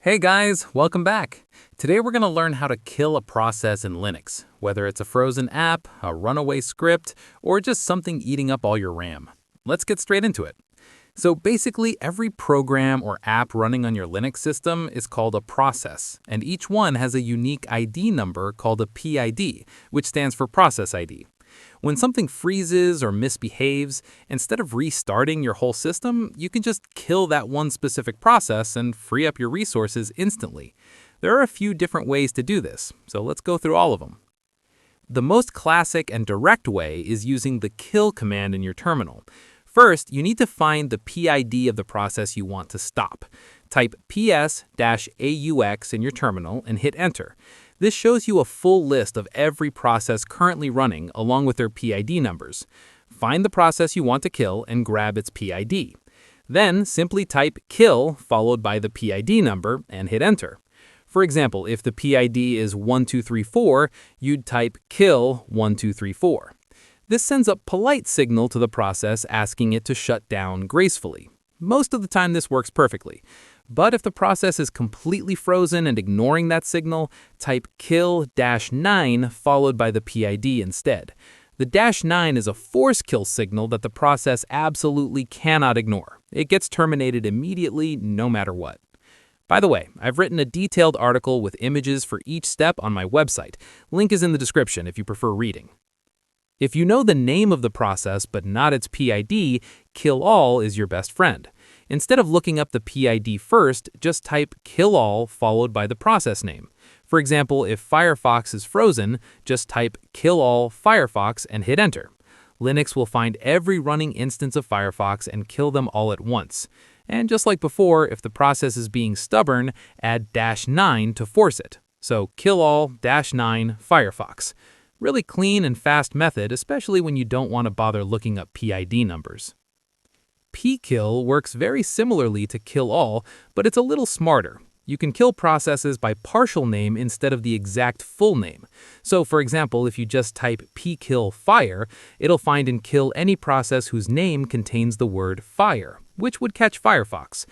Hey guys, welcome back. Today we're going to learn how to kill a process in Linux, whether it's a frozen app, a runaway script, or just something eating up all your RAM. Let's get straight into it. So basically, every program or app running on your Linux system is called a process, and each one has a unique ID number called a PID, which stands for process ID. When something freezes or misbehaves, instead of restarting your whole system, you can just kill that one specific process and free up your resources instantly. There are a few different ways to do this, so let's go through all of them. The most classic and direct way is using the kill command in your terminal. First, you need to find the PID of the process you want to stop. Type ps-aux in your terminal and hit enter. This shows you a full list of every process currently running along with their PID numbers. Find the process you want to kill and grab its PID. Then simply type kill followed by the PID number and hit enter. For example, if the PID is 1234, you'd type kill 1234. This sends a polite signal to the process asking it to shut down gracefully. Most of the time this works perfectly. But if the process is completely frozen and ignoring that signal, type kill-9 followed by the PID instead. The -9 is a force kill signal that the process absolutely cannot ignore. It gets terminated immediately, no matter what. By the way, I've written a detailed article with images for each step on my website. Link is in the description if you prefer reading. If you know the name of the process but not its PID, killall is your best friend. Instead of looking up the PID first, just type killall followed by the process name. For example, if Firefox is frozen, just type killall Firefox and hit enter. Linux will find every running instance of Firefox and kill them all at once. And just like before, if the process is being stubborn, add -9 to force it. So killall-9 Firefox. Really clean and fast method, especially when you don't want to bother looking up PID numbers. Pkill works very similarly to killall, but it's a little smarter. You can kill processes by partial name instead of the exact full name. So for example, if you just type pkill fire, it'll find and kill any process whose name contains the word fire, which would catch Firefox.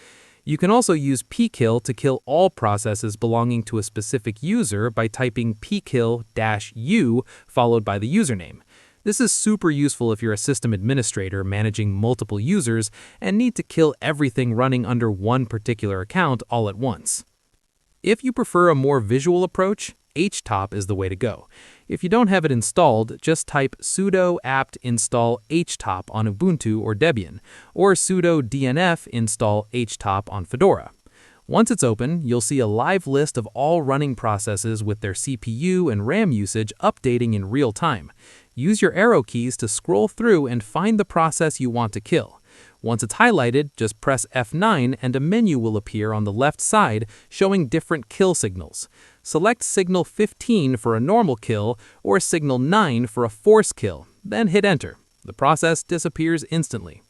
You can also use pkill to kill all processes belonging to a specific user by typing pkill-u followed by the username. This is super useful if you're a system administrator managing multiple users and need to kill everything running under one particular account all at once. If you prefer a more visual approach, htop is the way to go. If you don't have it installed, just type sudo apt install htop on Ubuntu or Debian, or sudo dnf install htop on Fedora. Once it's open, you'll see a live list of all running processes with their CPU and RAM usage updating in real time. Use your arrow keys to scroll through and find the process you want to kill. Once it's highlighted, just press F9 and a menu will appear on the left side showing different kill signals. Select signal 15 for a normal kill or signal 9 for a force kill, then hit enter. The process disappears instantly.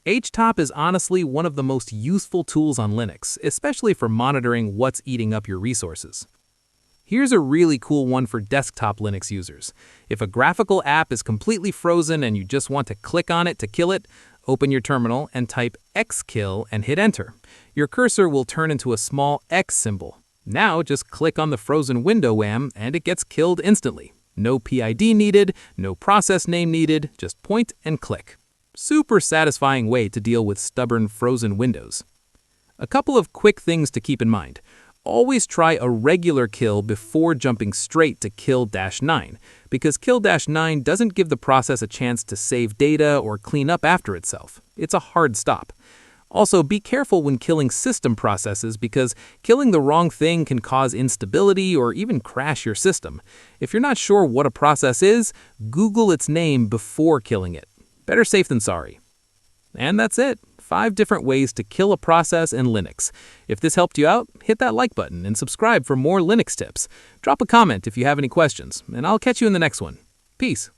Htop is honestly one of the most useful tools on Linux, especially for monitoring what's eating up your resources. Here's a really cool one for desktop Linux users. If a graphical app is completely frozen and you just want to click on it to kill it, open your terminal and type xkill and hit enter. Your cursor will turn into a small X symbol. Now just click on the frozen window WAM and it gets killed instantly. No PID needed, no process name needed, just point and click. Super satisfying way to deal with stubborn frozen windows. A couple of quick things to keep in mind. Always try a regular kill before jumping straight to kill-9, because kill-9 doesn't give the process a chance to save data or clean up after itself. It's a hard stop. Also, be careful when killing system processes because killing the wrong thing can cause instability or even crash your system. If you're not sure what a process is, Google its name before killing it. Better safe than sorry. And that's it. 5 different ways to kill a process in Linux. If this helped you out, hit that like button and subscribe for more Linux tips. Drop a comment if you have any questions, and I'll catch you in the next one. Peace.